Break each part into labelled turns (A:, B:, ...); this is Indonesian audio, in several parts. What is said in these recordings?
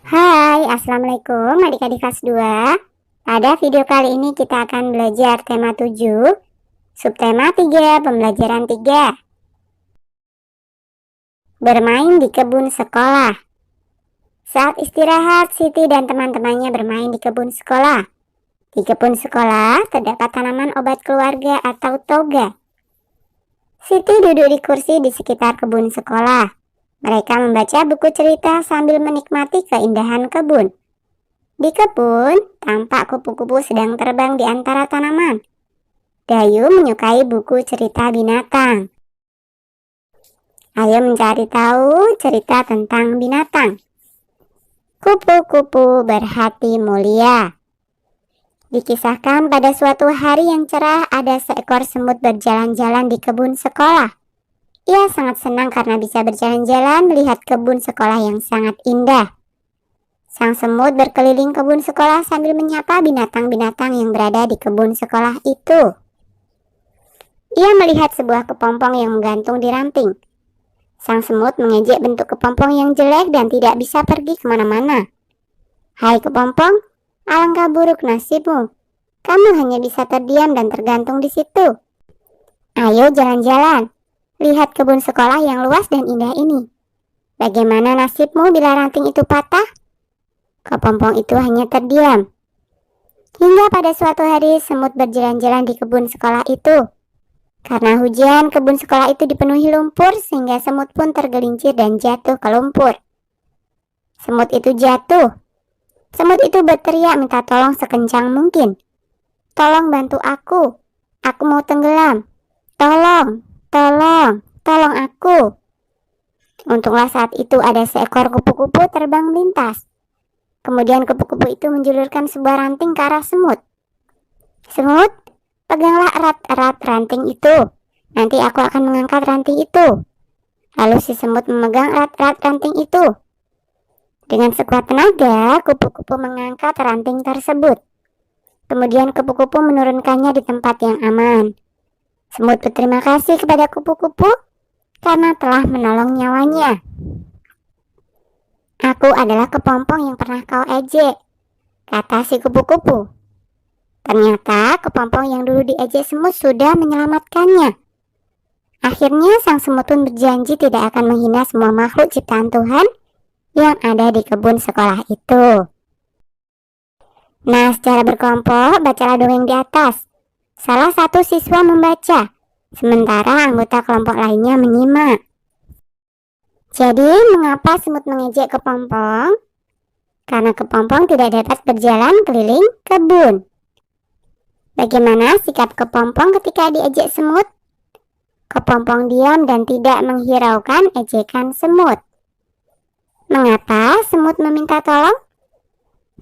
A: Hai, Assalamualaikum adik-adik kelas 2. Pada video kali ini kita akan belajar tema 7, subtema 3, pembelajaran 3. Bermain di kebun sekolah. Saat istirahat, Siti dan teman-temannya bermain di kebun sekolah. Di kebun sekolah terdapat tanaman obat keluarga atau toga. Siti duduk di kursi di sekitar kebun sekolah. Mereka membaca buku cerita sambil menikmati keindahan kebun. Di kebun, tampak kupu-kupu sedang terbang di antara tanaman. Dayu menyukai buku cerita binatang. Ayo mencari tahu cerita tentang binatang. Kupu-kupu berhati mulia. Dikisahkan pada suatu hari yang cerah ada seekor semut berjalan-jalan di kebun sekolah. Ia sangat senang karena bisa berjalan-jalan melihat kebun sekolah yang sangat indah. Sang semut berkeliling kebun sekolah sambil menyapa binatang-binatang yang berada di kebun sekolah itu. Ia melihat sebuah kepompong yang menggantung di ranting. Sang semut mengejek bentuk kepompong yang jelek dan tidak bisa pergi kemana-mana. Hai kepompong, alangkah buruk nasibmu. Kamu hanya bisa terdiam dan tergantung di situ. Ayo jalan-jalan. Lihat kebun sekolah yang luas dan indah ini. Bagaimana nasibmu bila ranting itu patah? Kepompong itu hanya terdiam. Hingga pada suatu hari semut berjalan-jalan di kebun sekolah itu. Karena hujan, kebun sekolah itu dipenuhi lumpur sehingga semut pun tergelincir dan jatuh ke lumpur. Semut itu jatuh. Semut itu berteriak minta tolong sekencang mungkin. Tolong bantu aku mau tenggelam. Tolong aku. Untunglah saat itu ada seekor kupu-kupu terbang melintas. Kemudian kupu-kupu itu menjulurkan sebuah ranting ke arah semut. Semut, peganglah erat-erat ranting itu. Nanti aku akan mengangkat ranting itu. Lalu si semut memegang erat-erat ranting itu. Dengan sekuat tenaga, kupu-kupu mengangkat ranting tersebut. Kemudian kupu-kupu menurunkannya di tempat yang aman. Semut berterima kasih kepada kupu-kupu karena telah menolong nyawanya. Aku adalah kepompong yang pernah kau ejek, kata si kupu-kupu. Ternyata kepompong yang dulu diejek semut sudah menyelamatkannya. Akhirnya sang semut pun berjanji tidak akan menghina semua makhluk ciptaan Tuhan yang ada di kebun sekolah itu. Nah, secara berkelompok, bacalah dongeng di atas. Salah satu siswa membaca, sementara anggota kelompok lainnya menyimak. Jadi, mengapa semut mengejek kepompong? Karena kepompong tidak dapat berjalan keliling kebun. Bagaimana sikap kepompong ketika diejek semut? Kepompong diam dan tidak menghiraukan ejekan semut. Mengapa semut meminta tolong?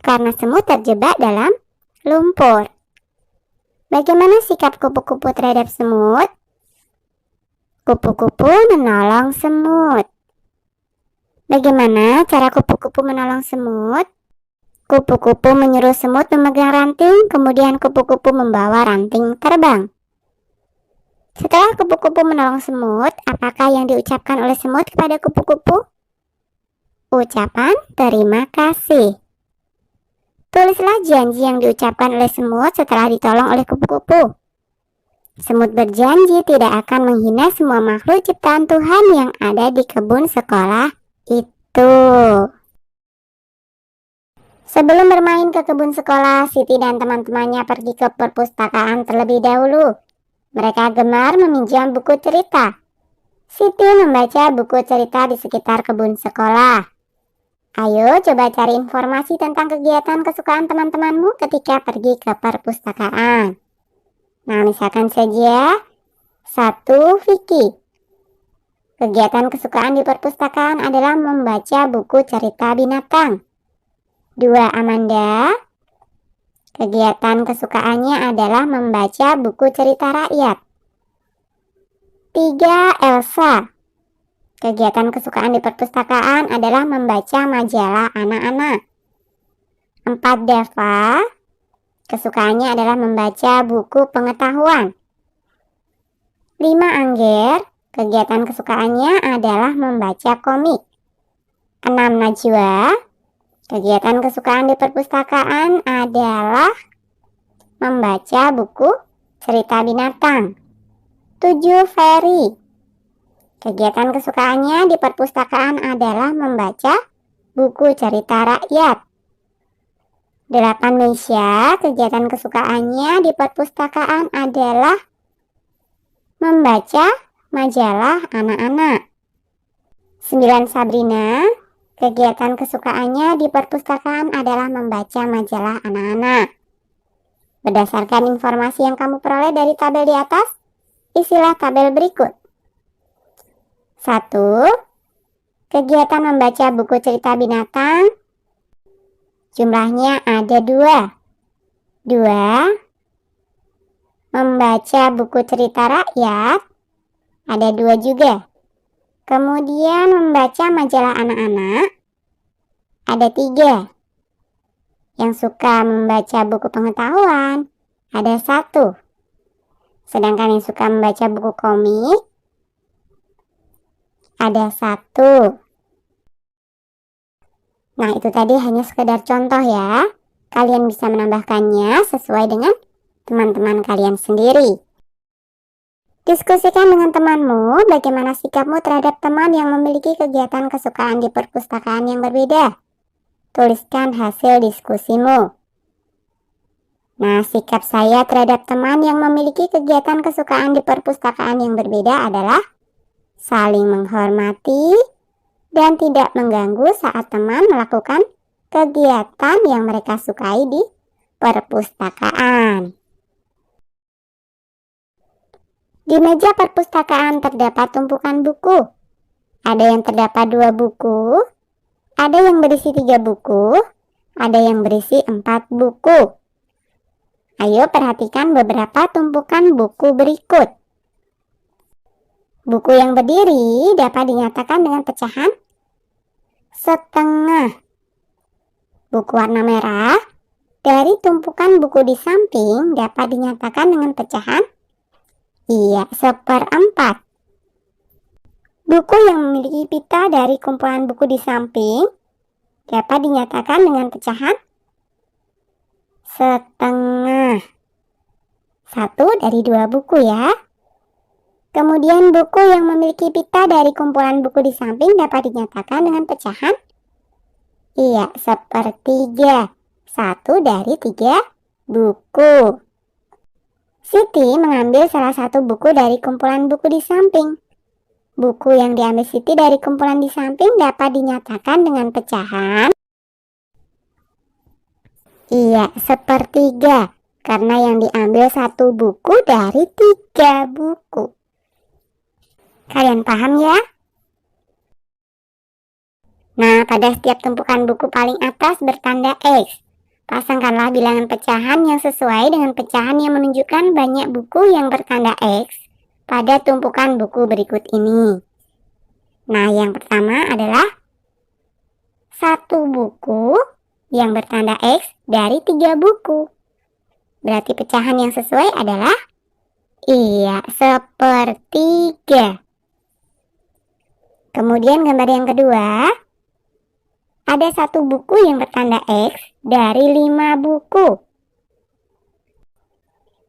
A: Karena semut terjebak dalam lumpur. Bagaimana sikap kupu-kupu terhadap semut? Kupu-kupu menolong semut. Bagaimana cara kupu-kupu menolong semut? Kupu-kupu menyuruh semut memegang ranting, kemudian kupu-kupu membawa ranting terbang. Setelah kupu-kupu menolong semut, apakah yang diucapkan oleh semut kepada kupu-kupu? Ucapan terima kasih. Tulislah janji yang diucapkan oleh semut setelah ditolong oleh kupu-kupu. Semut berjanji tidak akan menghina semua makhluk ciptaan Tuhan yang ada di kebun sekolah itu. Sebelum bermain ke kebun sekolah, Siti dan teman-temannya pergi ke perpustakaan terlebih dahulu. Mereka gemar meminjam buku cerita. Siti membaca buku cerita di sekitar kebun sekolah. Ayo coba cari informasi tentang kegiatan kesukaan teman-temanmu ketika pergi ke perpustakaan. Nah, misalkan saja 1. Vicky. Kegiatan kesukaan di perpustakaan adalah membaca buku cerita binatang. 2. Amanda. Kegiatan kesukaannya adalah membaca buku cerita rakyat. 3. Elsa. Kegiatan kesukaan di perpustakaan adalah membaca majalah anak-anak. 4. Deva. Kesukaannya adalah membaca buku pengetahuan. 5. Angger. Kegiatan kesukaannya adalah membaca komik. 6. Najwa. Kegiatan kesukaan di perpustakaan adalah membaca buku cerita binatang. 7. Ferry. Kegiatan kesukaannya di perpustakaan adalah membaca buku cerita rakyat. 8. Meisya. Kegiatan kesukaannya di perpustakaan adalah membaca majalah anak-anak. 9. Sabrina. Kegiatan kesukaannya di perpustakaan adalah membaca majalah anak-anak. Berdasarkan informasi yang kamu peroleh dari tabel di atas, isilah tabel berikut. 1. Kegiatan membaca buku cerita binatang. Jumlahnya ada 2. 2. Membaca buku cerita rakyat. Ada 2 juga. Kemudian membaca majalah anak-anak. Ada 3. Yang suka membaca buku pengetahuan. Ada 1. Sedangkan yang suka membaca buku komik. Ada 1. Nah, itu tadi hanya sekedar contoh ya. Kalian bisa menambahkannya sesuai dengan teman-teman kalian sendiri. Diskusikan dengan temanmu bagaimana sikapmu terhadap teman yang memiliki kegiatan kesukaan di perpustakaan yang berbeda. Tuliskan hasil diskusimu. Nah, sikap saya terhadap teman yang memiliki kegiatan kesukaan di perpustakaan yang berbeda adalah saling menghormati dan tidak mengganggu saat teman melakukan kegiatan yang mereka sukai di perpustakaan. Di meja perpustakaan terdapat tumpukan buku. Ada yang terdapat 2 buku, ada yang berisi 3 buku, ada yang berisi 4 buku. Ayo perhatikan beberapa tumpukan buku berikut. Buku yang berdiri dapat dinyatakan dengan pecahan setengah. Buku warna merah dari tumpukan buku di samping dapat dinyatakan dengan pecahan 1/4. Buku yang memiliki pita dari kumpulan buku di samping dapat dinyatakan dengan pecahan setengah. 1 dari 2 buku ya. Kemudian buku yang memiliki pita dari kumpulan buku di samping dapat dinyatakan dengan pecahan 1/3. 1 dari 3 buku. Siti mengambil salah satu buku dari kumpulan buku di samping. Buku yang diambil Siti dari kumpulan di samping dapat dinyatakan dengan pecahan 1/3. Karena yang diambil 1 buku dari 3 buku. Kalian paham ya? Nah, pada setiap tumpukan buku paling atas bertanda X. Pasangkanlah bilangan pecahan yang sesuai dengan pecahan yang menunjukkan banyak buku yang bertanda X pada tumpukan buku berikut ini. Nah, yang pertama adalah 1 buku yang bertanda X dari 3 buku. Berarti pecahan yang sesuai adalah 1/3. Kemudian gambar yang kedua, ada 1 buku yang bertanda X dari 5 buku.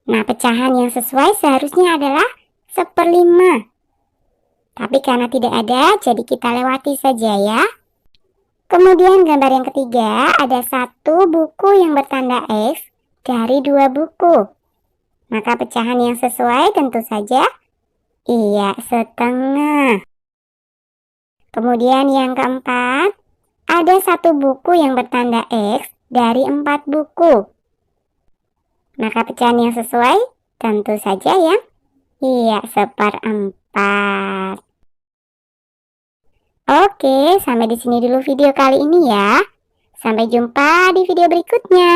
A: Nah, pecahan yang sesuai seharusnya adalah 1/5. Tapi karena tidak ada, jadi kita lewati saja ya. Kemudian gambar yang ketiga, ada 1 buku yang bertanda X dari 2 buku. Maka pecahan yang sesuai tentu saja 1/2. Kemudian yang keempat, ada 1 buku yang bertanda X dari 4 buku. Maka pecahan yang sesuai tentu saja yang 1/4. Oke, sampai di sini dulu video kali ini ya. Sampai jumpa di video berikutnya.